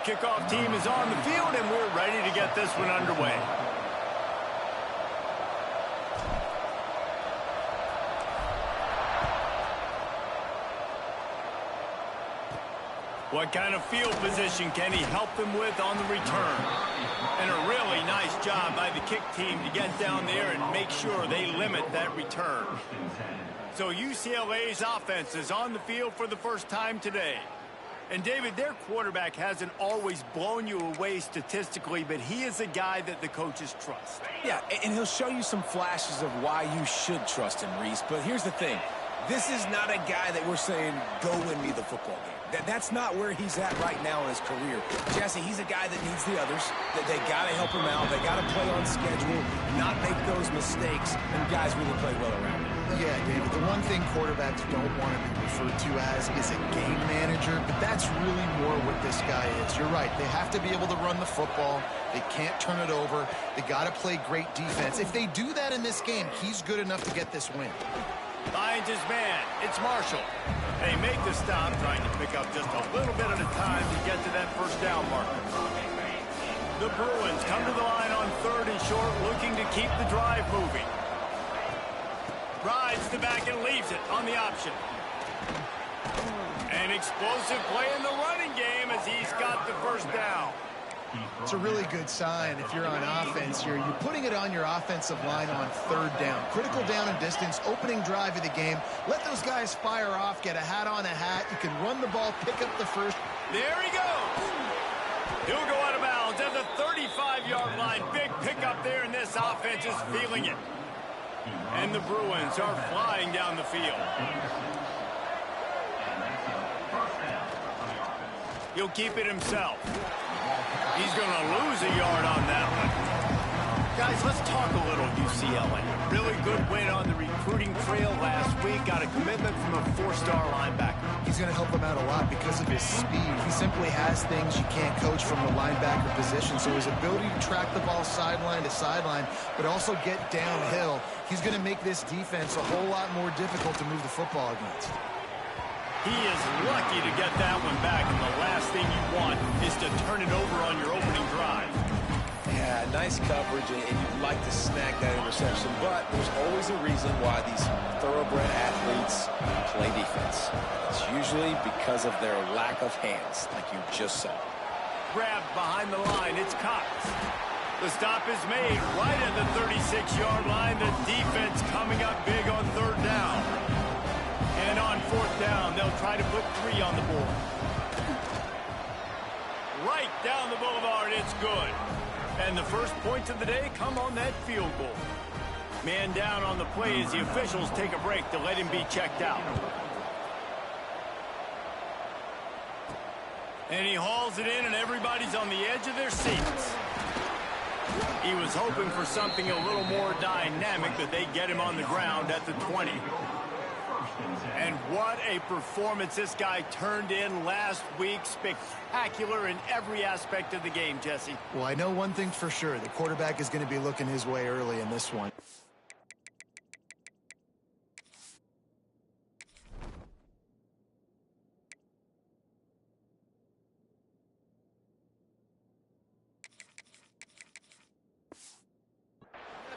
kickoff team is on the field, and we're ready to get this one underway. What kind of field position can he help them with on the return? And a really nice job by the kick team to get down there and make sure they limit that return. So UCLA's offense is on the field for the first time today. And, David, their quarterback hasn't always blown you away statistically, but he is a guy that the coaches trust. Yeah, and he'll show you some flashes of why you should trust him, Reese. But here's the thing. This is not a guy that we're saying, go win me the football game. That's not where he's at right now in his career. Jesse, he's a guy that needs the others. That they got to help him out. They got to play on schedule, not make those mistakes, and guys really play well around him. Yeah, David, the one thing quarterbacks don't want to be referred to as is a game manager, but that's really more what this guy is. You're right. They have to be able to run the football. They can't turn it over. They got to play great defense. If they do that in this game, he's good enough to get this win. Finds his man. It's Marshall. They make the stop, trying to pick up just a little bit at a time to get to that first down marker. The Bruins come to the line on 3rd and short, looking to keep the drive moving. Rides the back and leaves it on the option. An explosive play in the running game as he's got the first down. It's a really good sign if you're on offense here. You're putting it on your offensive line on 3rd down. Critical down and distance, opening drive of the game. Let those guys fire off, get a hat on a hat. You can run the ball, pick up the first. There he goes. He'll go out of bounds at the 35-yard line. Big pickup there, and this offense is feeling it. And the Bruins are flying down the field. He'll keep it himself. He's going to lose a yard on that one. Guys, let's talk a little UCLA. Really good win on the recruiting trail last week. Got a commitment from a 4-star linebacker. He's going to help them out a lot because of his speed. He simply has things you can't coach from the linebacker position. So his ability to track the ball sideline to sideline, but also get downhill, he's going to make this defense a whole lot more difficult to move the football against. He is lucky to get that one back, and the last thing you want is to turn it over on your opening drive. Yeah, nice coverage, and you'd like to snag that interception, but there's always a reason why these thoroughbred athletes play defense. It's usually because of their lack of hands, like you just saw. Grabbed behind the line, it's Cox. The stop is made right at the 36-yard line. The defense coming up big on 3rd down. And on 4th down, they'll try to put 3 on the board. Right down the boulevard, it's good. And the first points of the day come on that field goal. Man down on the play as the officials take a break to let him be checked out. And he hauls it in, and everybody's on the edge of their seats. He was hoping for something a little more dynamic, but they get him on the ground at the 20. And what a performance this guy turned in last week. Spectacular in every aspect of the game, Jesse. Well, I know one thing for sure. The quarterback is going to be looking his way early in this one.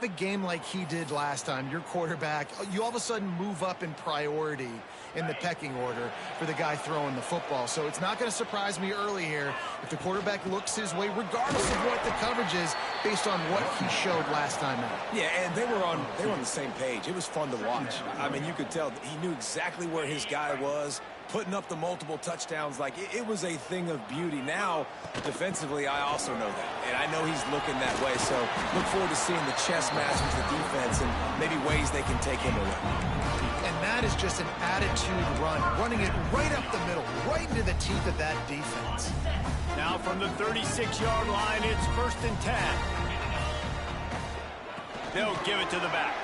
A game like he did last time, your quarterback, you all of a sudden move up in priority in the pecking order for the guy throwing the football. So it's not going to surprise me early here if the quarterback looks his way, regardless of what the coverage is, based on what he showed last time out. Yeah, and they were on the same page. It was fun to watch. I mean, you could tell he knew exactly where his guy was, putting up the multiple touchdowns. Like, it was a thing of beauty. Now, defensively, I also know that. And I know he's looking that way. So look forward to seeing the chess match with the defense and maybe ways they can take him away. And that is just an attitude run, running it right up the middle, right into the teeth of that defense. Now from the 36-yard line, it's 1st and 10. They'll give it to the back.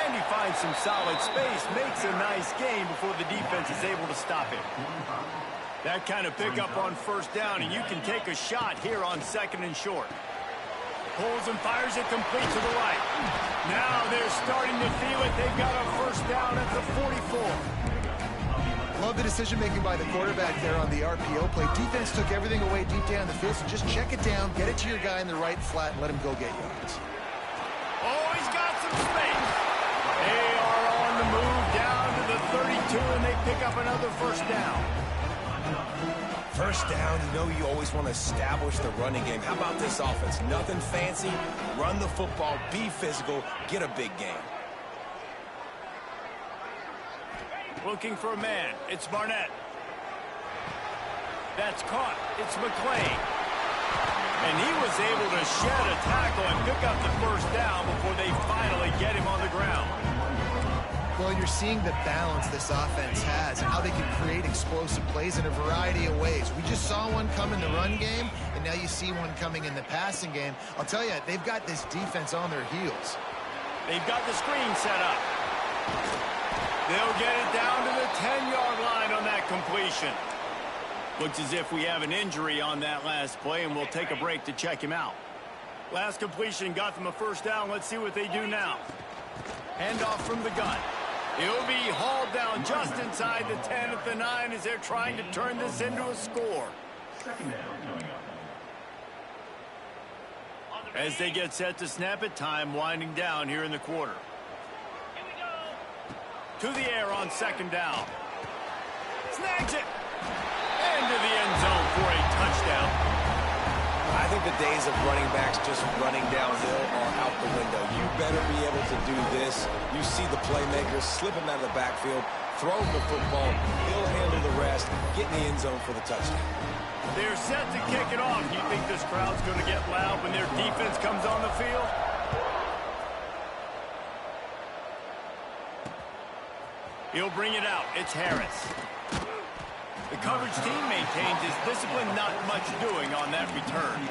And he finds some solid space, makes a nice gain before the defense is able to stop him. That kind of pickup on 1st down, and you can take a shot here on 2nd and short. Pulls and fires it complete to the right. Now they're starting to feel it. They've got a 1st down at the 44. Love the decision-making by the quarterback there on the RPO play. Defense took everything away deep down the field, so just check it down, get it to your guy in the right flat, and let him go get yards. Oh, he's got some space. They are on the move down to the 32, and they pick up another first down. First down, you know you always want to establish the running game. How about this offense? Nothing fancy. Run the football, be physical, get a big gain. Looking for a man. It's Barnett. That's caught. It's McClain. And he was able to shed a tackle and pick up the first down before they finally get him on the ground. Well, you're seeing the balance this offense has and how they can create explosive plays in a variety of ways. We just saw one come in the run game, and now you see one coming in the passing game. I'll tell you, they've got this defense on their heels. They've got the screen set up. They'll get it down to the 10-yard line on that completion. Looks as if we have an injury on that last play, and we'll take a break to check him out. Last completion got them a first down. Let's see what they do now. Handoff from the gun. He'll be hauled down just inside the 10 at the 9 as they're trying to turn this into a score. As they get set to snap it, time winding down here in the quarter. To the air on second down. Snags it. Into the end zone for a touchdown. I think the days of running backs just running downhill are out the window. You better be able to do this. You see the playmakers slip him out of the backfield, throw him the football, he'll handle the rest, get in the end zone for the touchdown. They're set to kick it off. You think this crowd's going to get loud when their defense comes on the field? He'll bring it out. It's Harris. The coverage team maintains his discipline, not much doing on that return.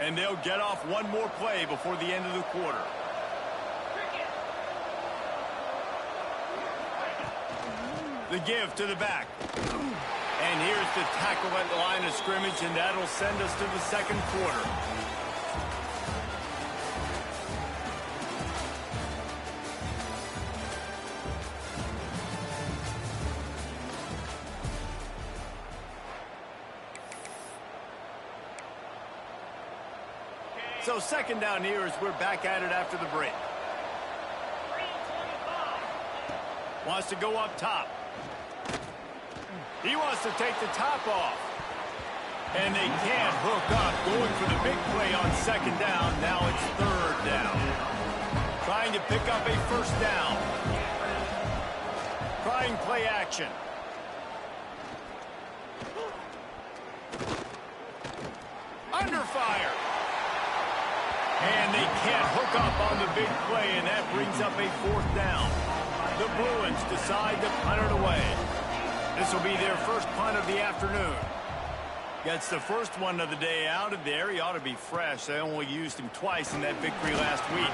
And they'll get off one more play before the end of the quarter. The give to the back. And here's the tackle at the line of scrimmage, and that'll send us to the second quarter. So second down here as we're back at it after the break. Wants to go up top. He wants to take the top off. And they can't hook up. Going for the big play on second down. Now it's third down. Trying to pick up a first down. Trying play action. Under fire. And they can't hook up on the big play, and that brings up a fourth down. The Bruins decide to punt it away. This will be their first punt of the afternoon. Gets the first one of the day out of there. He ought to be fresh. They only used him twice in that victory last week.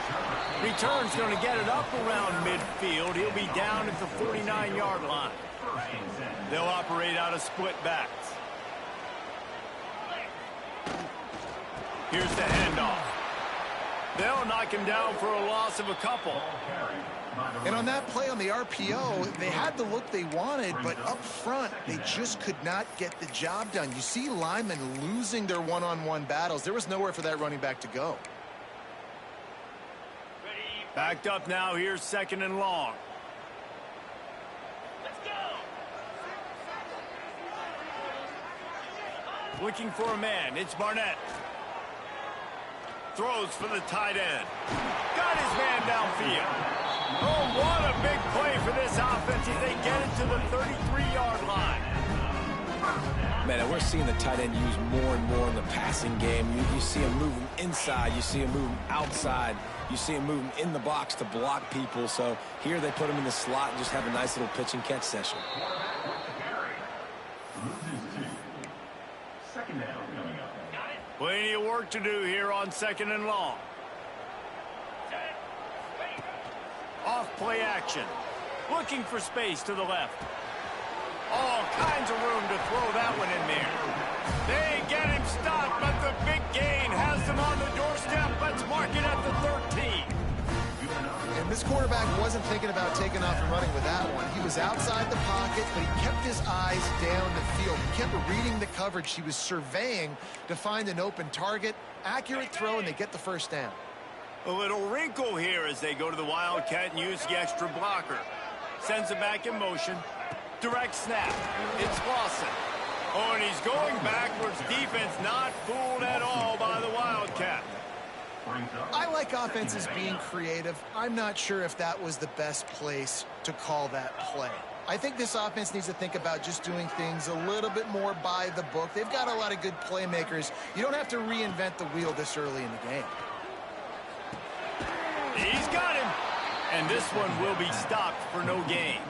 Return's going to get it up around midfield. He'll be down at the 49-yard line. They'll operate out of split backs. Here's the handoff. They'll knock him down for a loss of a couple. And on that play on the RPO, they had the look they wanted, but up front, they just could not get the job done. You see linemen losing their one-on-one battles. There was nowhere for that running back to go. Backed up now. Here's second and long. Let's go. Looking for a man. It's Barnett. Throws for the tight end. Got his man downfield. Oh, what a big play for this offense as they get it to the 33-yard line. Man, and we're seeing the tight end used more and more in the passing game. You see him moving inside. You see him moving outside. You see him moving in the box to block people. So here they put him in the slot and just have a nice little pitch and catch session. Second down coming up. Plenty of work to do here on second and long. Off play action. Looking for space to the left. All kinds of room to throw that one in there. They get him stopped, but the big gain has them on the doorstep. Let's mark it at the 13. And This quarterback wasn't thinking about taking off and running with that one. He was outside the pocket, but he kept his eyes down the field. He kept reading the coverage. He was surveying to find an open target. Accurate throw, and they get the first down. A little wrinkle here as they go to the Wildcat and use the extra blocker. Sends it back in motion. Direct snap. It's Lawson. Oh, and he's going backwards. Defense not fooled at all by the Wildcat. I like offenses being creative. I'm not sure if that was the best place to call that play. I think this offense needs to think about just doing things a little bit more by the book. They've got a lot of good playmakers. You don't have to reinvent the wheel this early in the game. He's got him. And this one will be stopped for no gain.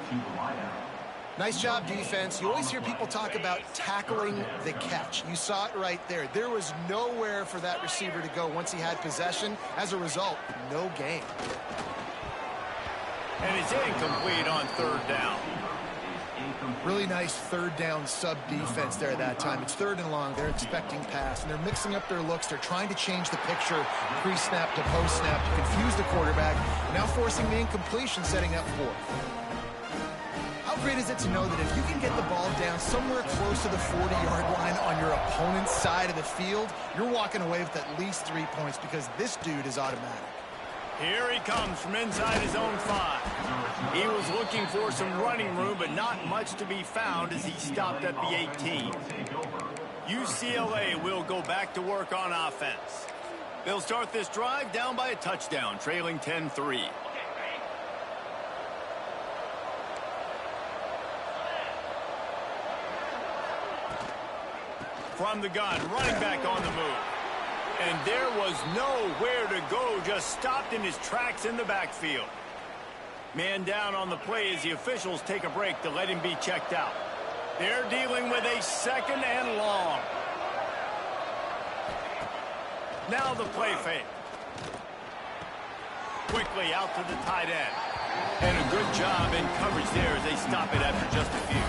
Nice job, defense. You always hear people talk about tackling the catch. You saw it right there. There was nowhere for that receiver to go once he had possession. As a result, no gain. And it's incomplete on third down. Really nice third down sub defense there at that time. It's third and long. They're expecting pass, and they're mixing up their looks. They're trying to change the picture pre-snap to post-snap to confuse the quarterback, and now forcing the incompletion, setting up fourth. How great is it to know that if you can get the ball down somewhere close to the 40-yard line on your opponent's side of the field, you're walking away with at least 3 points because this dude is automatic. Here he comes from inside his own 5. He was looking for some running room, but not much to be found as he stopped at the 18. UCLA will go back to work on offense. They'll start this drive down by a touchdown, trailing 10-3. From the gun, running back on the move. And there was nowhere to go, just stopped in his tracks in the backfield. Man down on the play as the officials take a break to let him be checked out. They're dealing with a second and long. Now the play fake. Quickly out to the tight end. And a good job in coverage there as they stop it after just a few.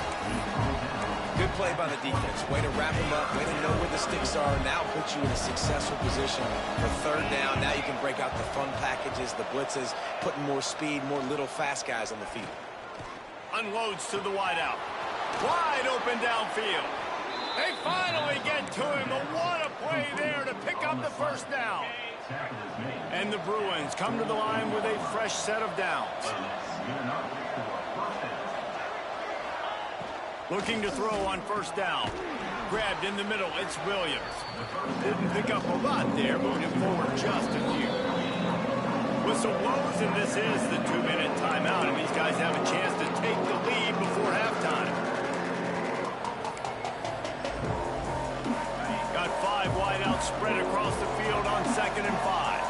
Good play by the defense. Way to wrap him up. Way to know where the sticks are. Now puts you in a successful position for third down. Now you can break out the fun packages, the blitzes, putting more speed, more little fast guys on the field. Unloads to the wideout. Wide open downfield. They finally get to him. But what a play there to pick up the first down. And the Bruins come to the line with a fresh set of downs. Looking to throw on first down. Grabbed in the middle, it's Williams. Didn't pick up a lot there, moved him forward just a few. Whistle blows, and this is the 2-minute timeout, and these guys have a chance to take the lead before halftime. Got 5 wideouts spread across the field on 2nd and 5.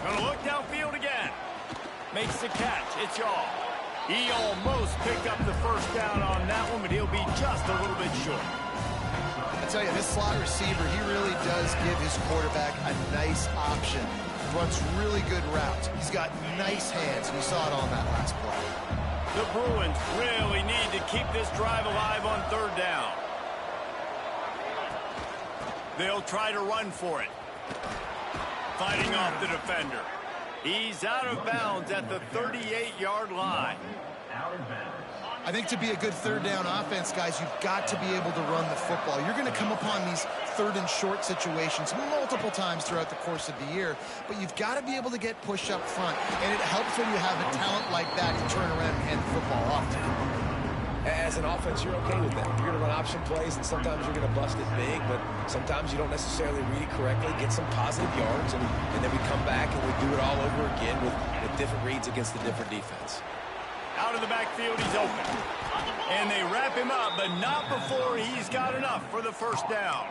Gonna look downfield again. Makes the catch. It's Yaw. He almost picked up the first down on that one, but he'll be just a little bit short. I tell you, this slot receiver, he really does give his quarterback a nice option. Runs really good routes. He's got nice hands. You saw it on that last play. The Bruins really need to keep this drive alive on third down. They'll try to run for it. Fighting off the defender. He's out of bounds at the 38-yard line. I think to be a good third down offense, guys, you've got to be able to run the football. You're going to come upon these third and short situations multiple times throughout the course of the year, but you've got to be able to get push up front, and it helps when you have a talent like that to turn around and hand the football off to. As an offense, you're okay with that. You're going to run option plays, and sometimes you're going to bust it big, but sometimes you don't necessarily read it correctly, get some positive yards, and then we come back and we do it all over again with different reads against the different defense. Out of the backfield, he's open. And they wrap him up, but not before he's got enough for the first down.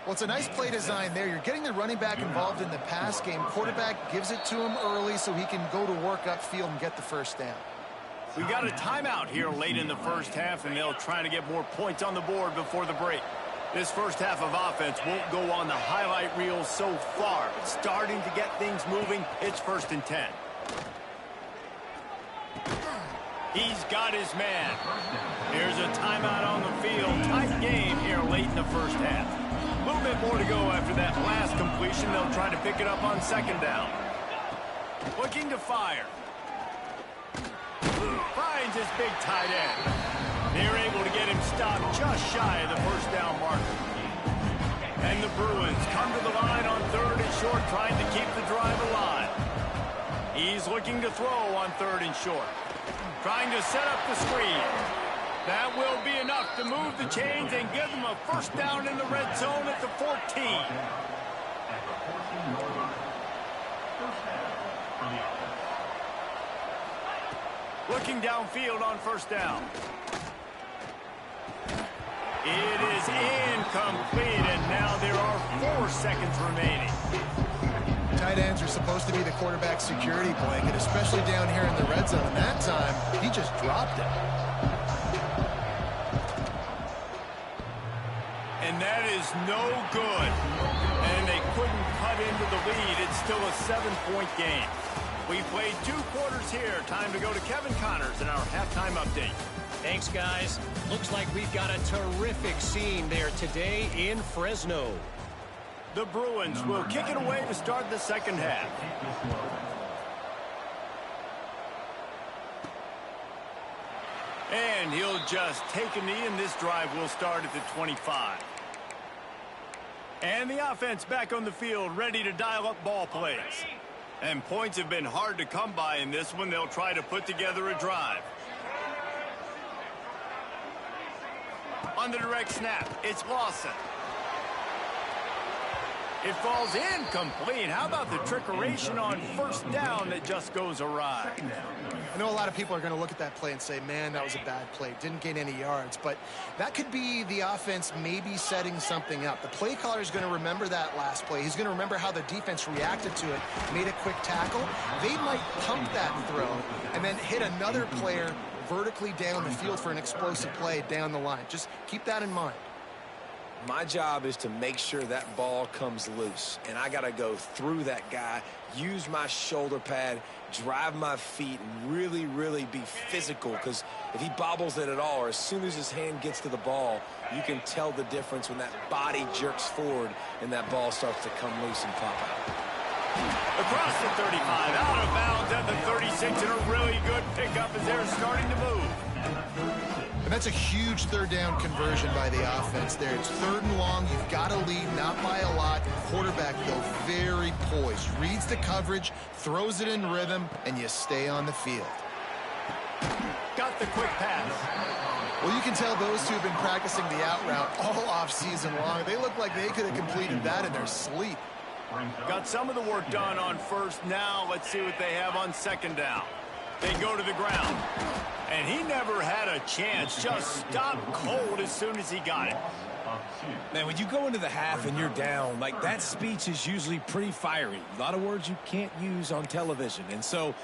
Well, it's a nice play design there. You're getting the running back involved in the pass game. Quarterback gives it to him early so he can go to work upfield and get the first down. We got a timeout here late in the first half, and they'll try to get more points on the board before the break. This first half of offense won't go on the highlight reel so far, but starting to get things moving. It's 1st and 10. He's got his man. Here's a timeout on the field. Tight game here late. late in the first half. A little bit more to go after that last completion. They'll try to pick it up on second down. Looking to fire. Finds his big tight end. They're able to get him stopped just shy of the first down marker. And the Bruins come to the line on third and short, trying to keep the drive alive. He's looking to throw on third and short. Trying to set up the screen. That will be enough to move the chains and give them a first down in the red zone at the 14. Looking downfield on first down. It is incomplete, and now there are 4 seconds remaining. Tight ends are supposed to be the quarterback's security blanket, especially down here in the red zone. And that time, he just dropped it. And that is no good. And they couldn't cut into the lead. It's still a 7-point game. We played 2 quarters here. Time to go to Kevin Connors in our halftime update. Thanks, guys. Looks like we've got a terrific scene there today in Fresno. The Bruins will kick it away to start the second half. And he'll just take a knee, and this drive will start at the 25. And the offense back on the field, ready to dial up ball plays. And points have been hard to come by in this one. They'll try to put together a drive. On the direct snap, it's Lawson. It falls incomplete. How about the trickeration on first down that just goes awry? I know a lot of people are going to look at that play and say, man, that was a bad play. Didn't gain any yards. But that could be the offense maybe setting something up. The play caller is going to remember that last play. He's going to remember how the defense reacted to it, made a quick tackle. They might pump that throw and then hit another player vertically down the field for an explosive play down the line. Just keep that in mind. My job is to make sure that ball comes loose, and I got to go through that guy, use my shoulder pad, drive my feet, and really, really be physical, because if he bobbles it at all, or as soon as his hand gets to the ball, you can tell the difference when that body jerks forward and that ball starts to come loose and pop out. Across the 35, out of bounds at the 36, and a really good pickup as they're starting to move. And that's a huge third down conversion by the offense there. It's third and long. You've got to lead, not by a lot. Quarterback, though, very poised. Reads the coverage, throws it in rhythm, and you stay on the field. Got the quick pass. Well, you can tell those two have been practicing the out route all off-season long. They look like they could have completed that in their sleep. Got some of the work done on first. Now let's see what they have on second down. They go to the ground. And he never had a chance. Just stopped cold as soon as he got it. Man, when you go into the half and you're down, like, that speech is usually pretty fiery. A lot of words you can't use on television. And so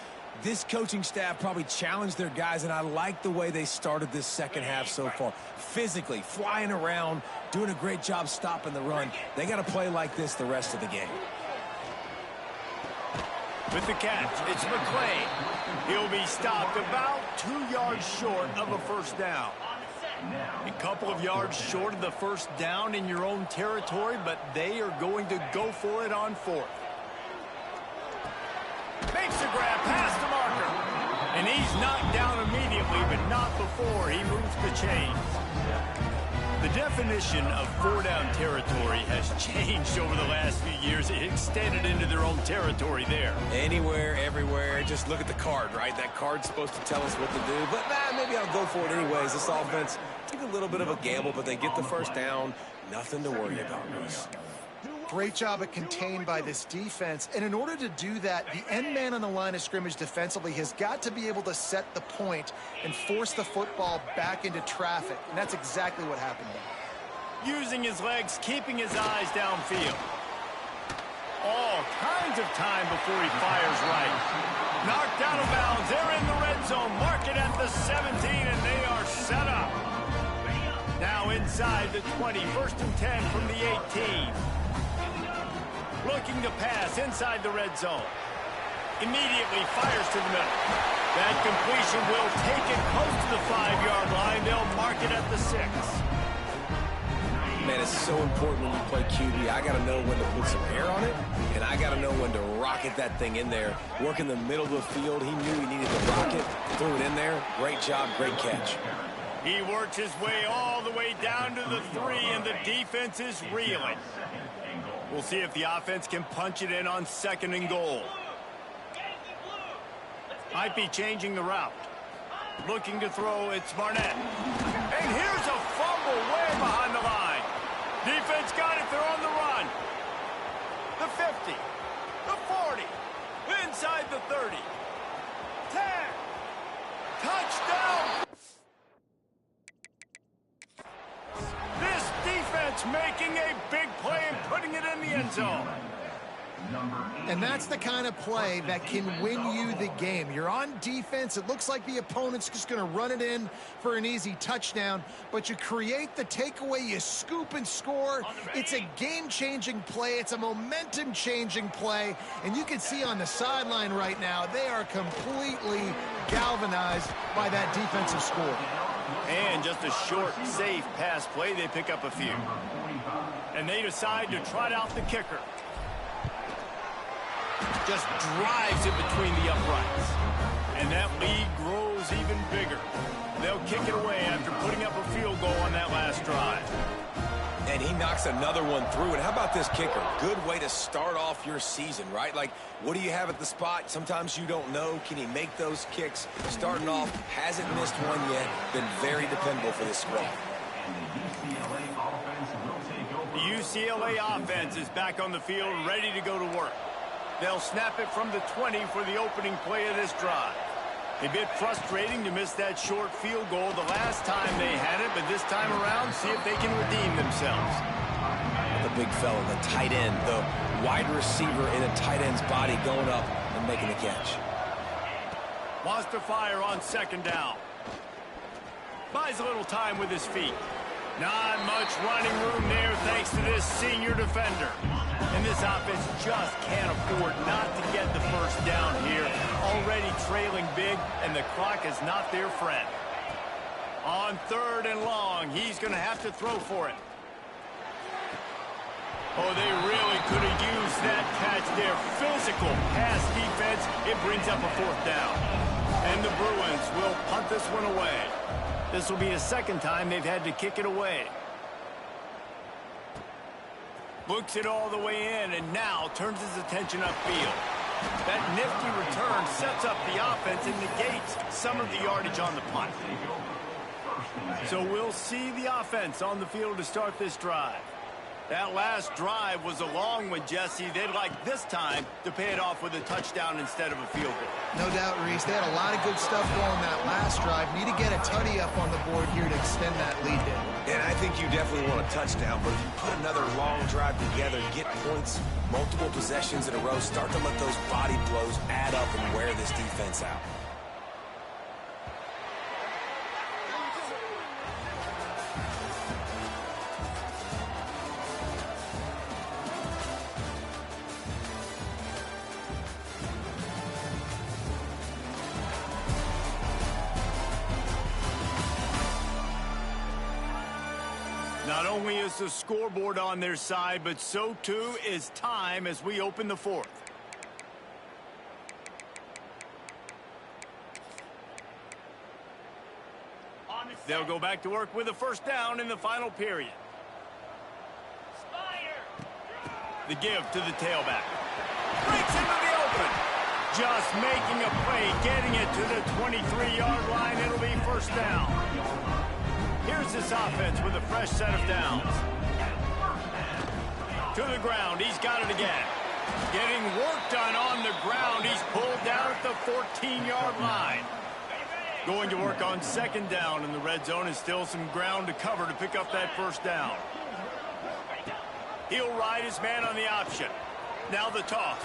this coaching staff probably challenged their guys, and I like the way they started this second half so far. Physically, flying around, doing a great job stopping the run. They got to play like this the rest of the game. With the catch, it's McClain. He'll be stopped about 2 yards short of a first down. A couple of yards short of the first down in your own territory, but they are going to go for it on fourth. Makes the grab past the marker. And he's knocked down immediately, but not before he moves the chains. The definition of four-down territory has changed over the last few years. It extended into their own territory there. Anywhere, everywhere, just look at the card, right? That card's supposed to tell us what to do, but maybe I'll go for it anyways. This offense took a little bit of a gamble, but they get the first down. Nothing to worry about, Bruce. Great job at contained by this defense. And in order to do that, the end man on the line of scrimmage defensively has got to be able to set the point and force the football back into traffic. And that's exactly what happened there. Using his legs, keeping his eyes downfield. All kinds of time before he fires right. Knocked out of bounds. They're in the red zone. Mark it at the 17, and they are set up. Now inside the 20. First and 10 from the 18. Looking to pass inside the red zone. Immediately fires to the middle. That completion will take it close to the 5-yard line. They'll mark it at the 6. man, it's so important when you play QB. I got to know when to put some air on it, and I got to know when to rocket that thing in there. Work in the middle of the field. He knew he needed to rock it, threw it in there. Great job, great catch. He works his way all the way down to the 3, and the defense is reeling. We'll see if the offense can punch it in on 2nd and goal. Might be changing the route. Looking to throw, it's Barnett. And here's a fumble way behind the line. Defense got it, they're on the run. The 50, the 40, inside the 30. 10, touchdown! This defense making a big play and putting it in the end zone. And that's the kind of play that can win you the game. You're on defense. It looks like the opponent's just going to run it in for an easy touchdown, but you create the takeaway, you scoop and score. It's a game-changing play. It's a momentum-changing play, and you can see on the sideline right now, they are completely galvanized by that defensive score. And just a short, safe pass play, they pick up a few. And they decide to trot out the kicker. Just drives it between the uprights. And that lead grows even bigger. They'll kick it away after putting up a field goal on that last drive. And he knocks another one through. And how about this kicker? Good way to start off your season, right? Like, what do you have at the spot? Sometimes you don't know. Can he make those kicks? Starting off, hasn't missed one yet. Been very dependable for this squad. The UCLA offense is back on the field, ready to go to work. They'll snap it from the 20 for the opening play of this drive. A bit frustrating to miss that short field goal the last time they had it, but this time around, see if they can redeem themselves. The big fella, the tight end, the wide receiver in a tight end's body going up and making the catch. Wants to fire on 2nd down. Buys a little time with his feet. Not much running room there thanks to this senior defender. And this offense just can't afford not to get the first down here. Already trailing big, and the clock is not their friend. On 3rd and long, he's going to have to throw for it. Oh, they really could have used that catch there. Physical pass defense. It brings up a 4th down. And the Bruins will punt this one away. This will be the 2nd time they've had to kick it away. Looks it all the way in, and now turns his attention upfield. That nifty return sets up the offense and negates some of the yardage on the punt. So we'll see the offense on the field to start this drive. That last drive was a long one, Jesse. They'd like this time to pay it off with a touchdown instead of a field goal. No doubt, Reese. They had a lot of good stuff going that last drive. Need to get a tutty up on the board here to extend that lead there. And I think you definitely want a touchdown, but if you put another long drive together, get points, multiple possessions in a row, start to let those body blows add up and wear this defense out. Not only is the scoreboard on their side, but so too is time as we open the 4th. They'll go back to work with a 1st down in the final period. The give to the tailback. Breaks into the open. Just making a play, getting it to the 23-yard line. It'll be 1st down. Here's this offense with a fresh set of downs. To the ground, he's got it again. Getting work done on the ground. He's pulled down at the 14-yard line. Going to work on 2nd down, and the red zone is still some ground to cover to pick up that 1st down. He'll ride his man on the option. Now the toss.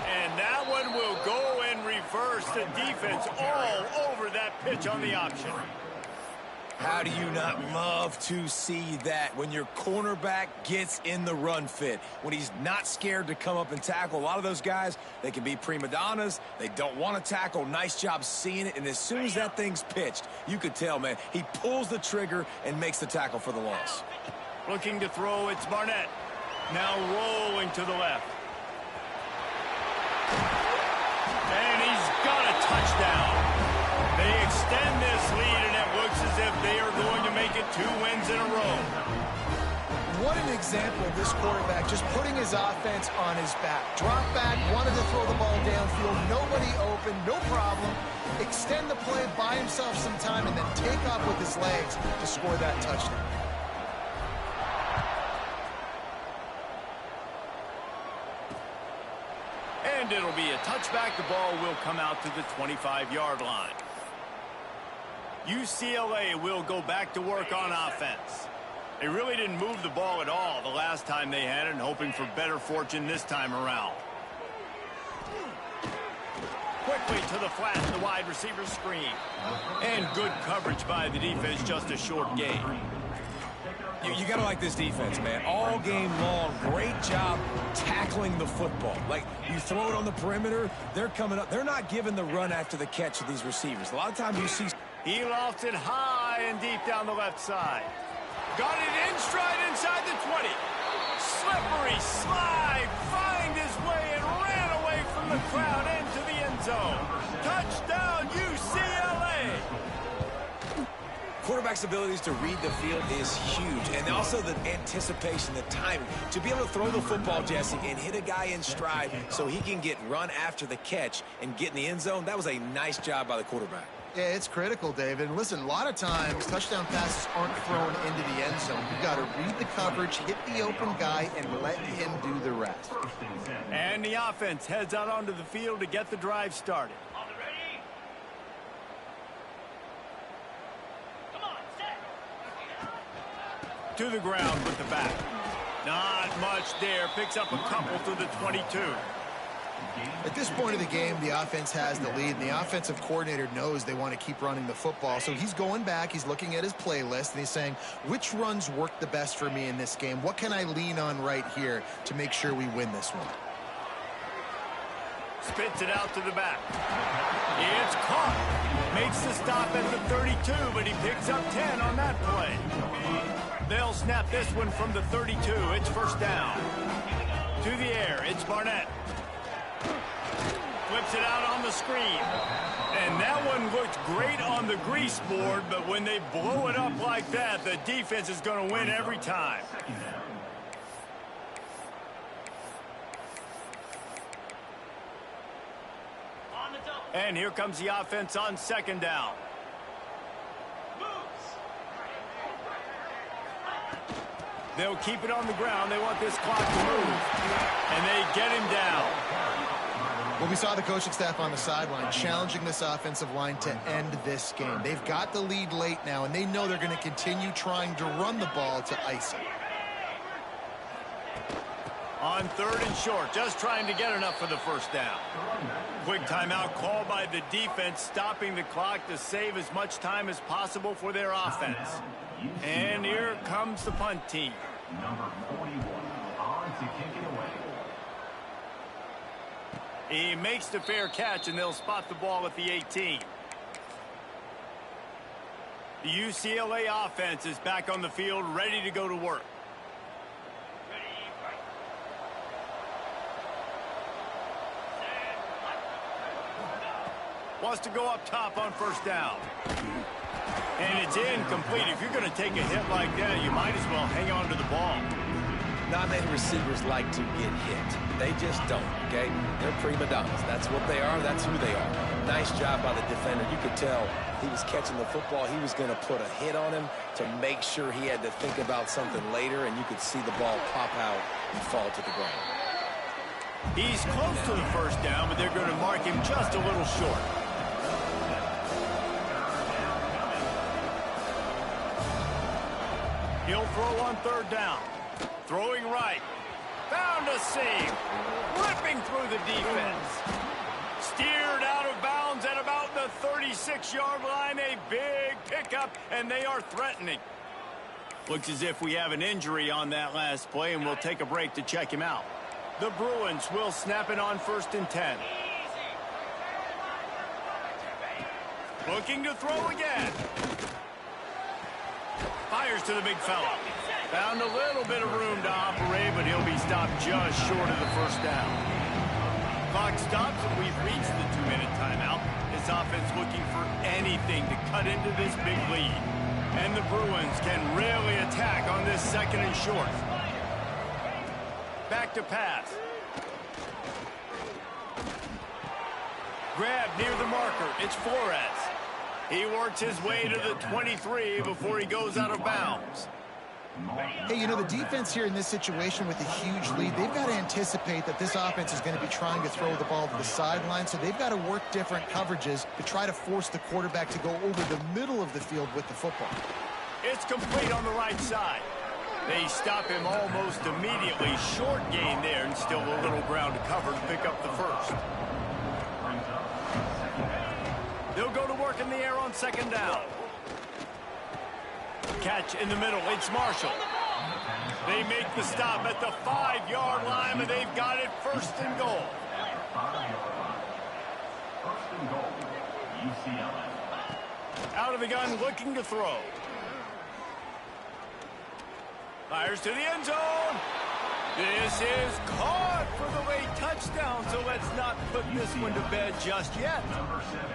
And that one will go in reverse. The defense all over that pitch on the option. How do you not love to see that when your cornerback gets in the run fit, when he's not scared to come up and tackle? A lot of those guys, they can be prima donnas. They don't want to tackle. Nice job seeing it. And as soon as that thing's pitched, you could tell, man, he pulls the trigger and makes the tackle for the loss. Looking to throw, it's Barnett. Now rolling to the left. And he's got a touchdown. They extend this lead, and it looks as if they are going to make it 2 wins in a row. What an example of this quarterback, just putting his offense on his back. Drop back, wanted to throw the ball downfield, nobody open, no problem. Extend the play, buy himself some time, and then take off with his legs to score that touchdown. And it'll be a touchback. The ball will come out to the 25-yard line. UCLA will go back to work on offense. They really didn't move the ball at all the last time they had it, and hoping for better fortune this time around. Quickly to the flat, the wide receiver screen. And good coverage by the defense, just a short gain. You got to like this defense, man. All game long, great job tackling the football. Like, you throw it on the perimeter, they're coming up. They're not giving the run after the catch to these receivers. A lot of times you see... He lofts it high and deep down the left side. Got it in stride inside the 20. Slippery slide, find his way and ran away from the crowd into the end zone. Touchdown, UCLA! Quarterback's abilities to read the field is huge, and also the anticipation, the timing. To be able to throw the football, Jesse, and hit a guy in stride so he can get run after the catch and get in the end zone, that was a nice job by the quarterback. Yeah, it's critical, David. Listen, a lot of times touchdown passes aren't thrown into the end zone. You've got to read the coverage, hit the open guy, and let him do the rest. And the offense heads out onto the field to get the drive started. To the ground with the back. Not much there. Picks up a couple to the 22. At this point of the game, the offense has the lead, and the offensive coordinator knows they want to keep running the football. So he's going back, he's looking at his playlist, and he's saying, which runs work the best for me in this game? What can I lean on right here to make sure we win this one? Spits it out to the back. It's caught. Makes the stop at the 32, but he picks up 10 on that play. They'll snap this one from the 32. It's first down. To the air, it's Barnett. Flips it out on the screen. And that one looked great on the grease board, but when they blow it up like that, the defense is going to win every time. And here comes the offense on second down. They'll keep it on the ground. They want this clock to move. And they get him down. Well, we saw the coaching staff on the sideline challenging this offensive line to end this game. They've got the lead late now, and they know they're going to continue trying to run the ball to ice it. On third and short, just trying to get enough for the first down. Quick timeout called by the defense, stopping the clock to save as much time as possible for their offense. And here comes the punt team. Number 41 on to kick it away. He makes the fair catch, and they'll spot the ball at the 18. The UCLA offense is back on the field, ready to go to work. Wants to go up top on first down. And it's incomplete. If you're going to take a hit like that, you might as well hang on to the ball. Not many receivers like to get hit. They just don't, okay? They're prima donnas. That's what they are. That's who they are. Nice job by the defender. You could tell he was catching the football. He was going to put a hit on him to make sure he had to think about something later, and you could see the ball pop out and fall to the ground. He's close to the first down, but they're going to mark him just a little short. He'll throw on third down. Throwing right. Found a seam. Ripping through the defense. Steered out of bounds at about the 36-yard line. A big pickup, and they are threatening. Looks as if we have an injury on that last play, and we'll take a break to check him out. The Bruins will snap it on first and 10. Looking to throw again. Fires to the big fella. Found a little bit of room to operate, but he'll be stopped just short of the first down. Clock stops, and we've reached the 2-minute timeout. This offense looking for anything to cut into this big lead. And the Bruins can really attack on this 2nd and short. Back to pass. Grab near the marker. It's Flores. He works his way to the 23 before he goes out of bounds. Hey, you know, the defense here in this situation with a huge lead, they've got to anticipate that this offense is going to be trying to throw the ball to the sideline, so they've got to work different coverages to try to force the quarterback to go over the middle of the field with the football. It's complete on the right side. They stop him almost immediately. Short gain there, and still a little ground to cover to pick up the first. They'll go to work in the air on 2nd down. Catch in the middle. It's Marshall. They make the stop at the 5-yard line, and they've got it 1st and goal. 1st and goal, UCLA. Out of the gun, looking to throw. Fires to the end zone. This is caught for the late touchdown, so let's not put this one to bed just yet. Number 7.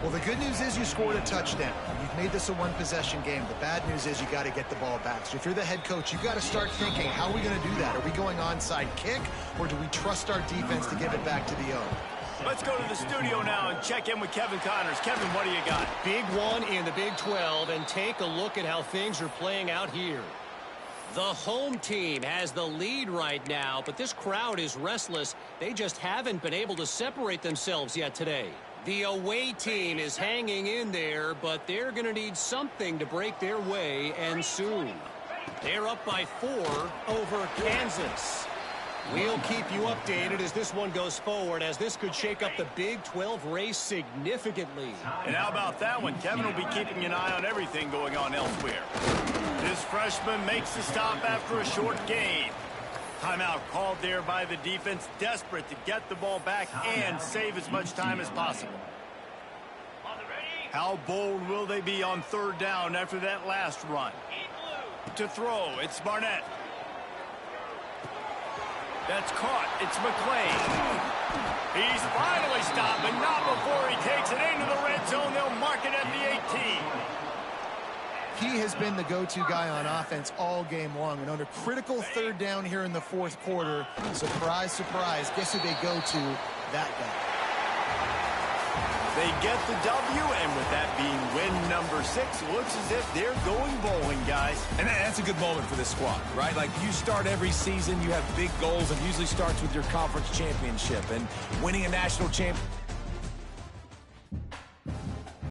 Well, the good news is you scored a touchdown. You've made this a one-possession game. The bad news is you got to get the ball back. So if you're the head coach, you've got to start thinking, how are we going to do that? Are we going onside kick, or do we trust our defense to give it back to the O? Let's go to the studio now and check in with Kevin Connors. Kevin, what do you got? Big one in the Big 12, and take a look at how things are playing out here. The home team has the lead right now, but this crowd is restless. They just haven't been able to separate themselves yet today. The away team is hanging in there, but they're going to need something to break their way, and soon. They're up by 4 over Kansas. We'll keep you updated as this one goes forward, as this could shake up the Big 12 race significantly. And how about that one? Kevin will be keeping an eye on everything going on elsewhere. This freshman makes the stop after a short gain. Timeout called there by the defense, desperate to get the ball back and save as much time as possible. How bold will they be on 3rd down after that last run? To throw, it's Barnett. That's caught. It's McClain. He's finally stopped, but not before he takes it into the red zone. They'll mark it at the 18. He has been the go-to guy on offense all game long. And under critical 3rd down here in the 4th quarter, surprise, surprise, guess who they go to? That guy. They get the W, and with that being win number 6, looks as if they're going bowling, guys. And that's a good moment for this squad, right? Like, you start every season, you have big goals, and usually starts with your conference championship. And winning a national championship